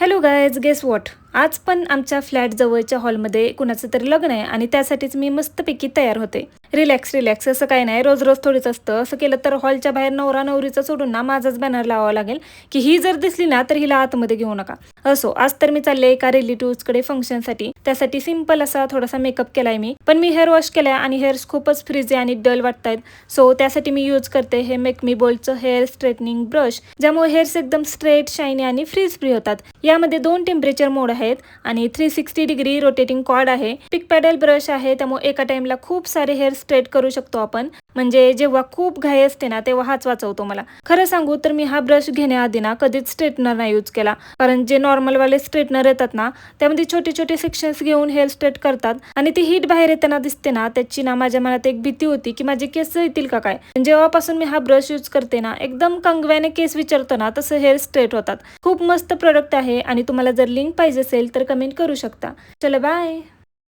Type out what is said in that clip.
Hello guys, guess what. आज पण आमच्या फ्लॅट जवळच्या हॉलमध्ये कुणाचं तरी लग्न आहे आणि त्यासाठीच मी मस्तपैकी तयार होते. रिलॅक्स असं काही नाही, रोज रोज थोडीच असतं. असं केलं तर हॉलच्या बाहेर नवरा नवरीचं सोडून ना माझाच बॅनर लावावा लागेल की ही जर दिसली ना तर हिला आतमध्ये घेऊ नका. असो, आज तर मी चालले एका रिलेटिव्हकडे फंक्शनसाठी. त्यासाठी सिंपल असा थोडासा मेकअप केलाय मी. पण मी हेअर वॉश केलाय आणि हेअर्स खूपच फ्रिझी आणि डल वाटतायत. सो त्यासाठी मी यूज करते हे मेक मी बोल्डचं हेअर स्ट्रेटनिंग ब्रश, ज्यामुळे हेअर्स एकदम स्ट्रेट, शायनी आणि फ्रीज फ्री होतात. यामध्ये 2 टेम्परेचर मोड आहेत आणि 360 डिग्री रोटेटिंग कॉर्ड आहे. पिक पॅडल ब्रश आहे, त्यामुळे एका टाइमला खूप सारे हेअर स्ट्रेट करू शकतो आपण. म्हणजे जेव्हा खूप घाई असते ना तेव्हा हाच वाचवतो मला. खरं सांगू तर मी हा ब्रश घेण्याआधी ना कधीच स्ट्रेटनर नाही यूज केला, कारण जे नॉर्मलवाले स्ट्रेटनर येतात ना त्यामध्ये छोटे छोटे सेक्शन्स घेऊन हेअर स्ट्रेट करतात आणि ती हीट बाहेर येताना दिसते ना, त्याची ना माझ्या मनात एक भीती होती की माझे केस येतील का काय. जेव्हापासून मी हा ब्रश यूज करते ना, एकदम कंगव्याने केस विचारतो ना तसं हेअर स्ट्रेट होतात. खूप मस्त प्रोडक्ट आहे आणि तुम्हाला जर लिंक पाहिजे असेल तर कमेंट करू शकता. चला बाय.